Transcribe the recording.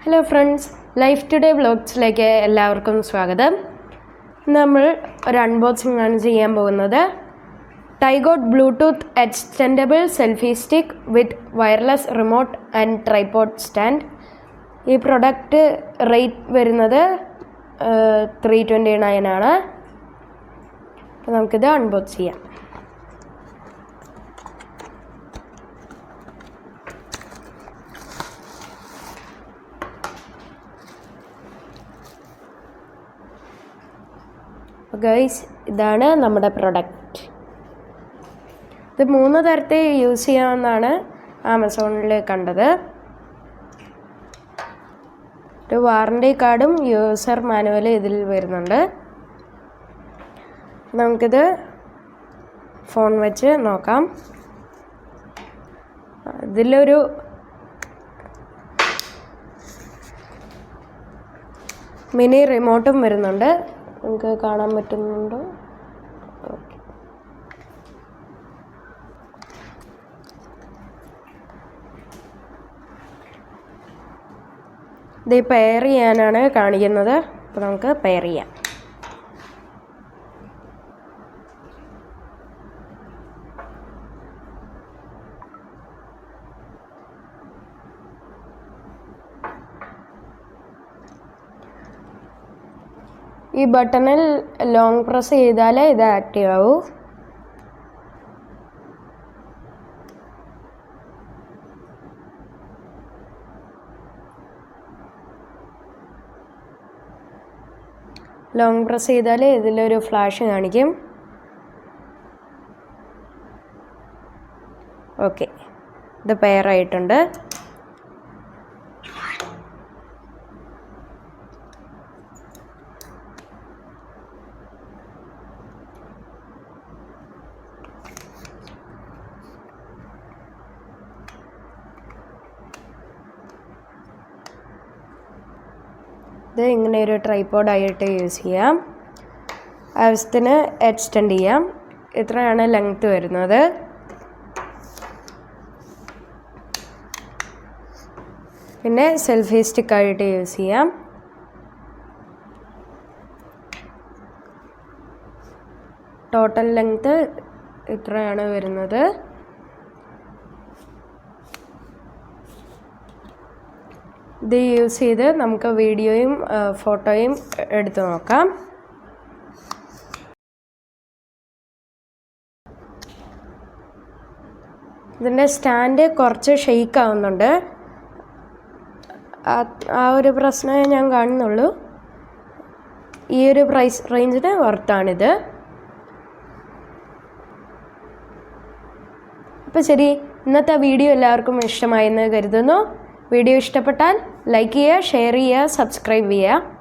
Hello friends, life today വ്ലോഗ്സിലേക്ക് എല്ലാവർക്കും സ്വാഗതം. നമ്മൾ ഒരു അൺബോക്സിംഗ് ആണ് ചെയ്യാൻ പോകുന്നത്. Tygot bluetooth extendable selfie stick with wireless remote and tripod stand. ഈ പ്രൊഡക്റ്റ് റേറ്റ് വരുന്നത് 329 ആണ്. അപ്പോൾ നമുക്കിത് അൺബോക്സ് ചെയ്യാം. ഗൈസ്, ഇതാണ് നമ്മുടെ പ്രൊഡക്റ്റ്. ഇത് 3 തരത്തിൽ യൂസ് ചെയ്യാമെന്നാണ് ആമസോണിൽ കണ്ടത്. ഒരു വാറണ്ടി കാർഡും യൂസർ മാനുവലും ഇതിൽ വരുന്നുണ്ട്. നമുക്കിത് ഫോൺ വെച്ച് നോക്കാം. ഇതിലൊരു മിനി റിമോട്ടും വരുന്നുണ്ട്. നമുക്ക് കാണാൻ പറ്റുന്നുണ്ടോ? ഓക്കെ. ഇത് പെയർ ചെയ്യാനാണ് കാണിക്കുന്നത്. അപ്പോൾ നമുക്ക് പെയർ ചെയ്യാം. ഈ ബട്ടണിൽ ലോങ് പ്രസ് ചെയ്താലേ ഇത് ആക്റ്റീവ് ആവൂ. ലോങ് പ്രസ് ചെയ്താൽ ഇതിലൊരു ഫ്ലാഷ് കാണിക്കും. ഓക്കെ, ഇത് പെയർ ആയിട്ടുണ്ട്. ഇത് ഇങ്ങനെ ഒരു ട്രൈപോഡായിട്ട് യൂസ് ചെയ്യാം. ആവശ്യത്തിന് എക്സ്റ്റെൻഡ് ചെയ്യാം. ഇത്രയാണ് ലെങ്ത് വരുന്നത്. പിന്നെ സെൽഫി സ്റ്റിക്കായിട്ട് യൂസ് ചെയ്യാം. ടോട്ടൽ ലെങ്ത് ഇത്രയാണ് വരുന്നത്. ഇത് യൂസ് ചെയ്ത് നമുക്ക് വീഡിയോയും ഫോട്ടോയും എടുത്തു നോക്കാം. ഇതിൻ്റെ സ്റ്റാൻഡ് കുറച്ച് ഷെയ്ക്ക് ആവുന്നുണ്ട്. ആ ഒരു പ്രശ്നമേ ഞാൻ കാണുന്നുള്ളൂ. ഈ ഒരു പ്രൈസ് റേഞ്ചിന് വർത്താണിത്. അപ്പോൾ ശരി, ഇന്നത്തെ വീഡിയോ എല്ലാവർക്കും ഇഷ്ടമായെന്ന് കരുതുന്നു. വീഡിയോ ഇഷ്ടപ്പെട്ടാൽ ലൈക്ക് ചെയ്യുക, ഷെയർ ചെയ്യുക, സബ്സ്ക്രൈബ് ചെയ്യുക.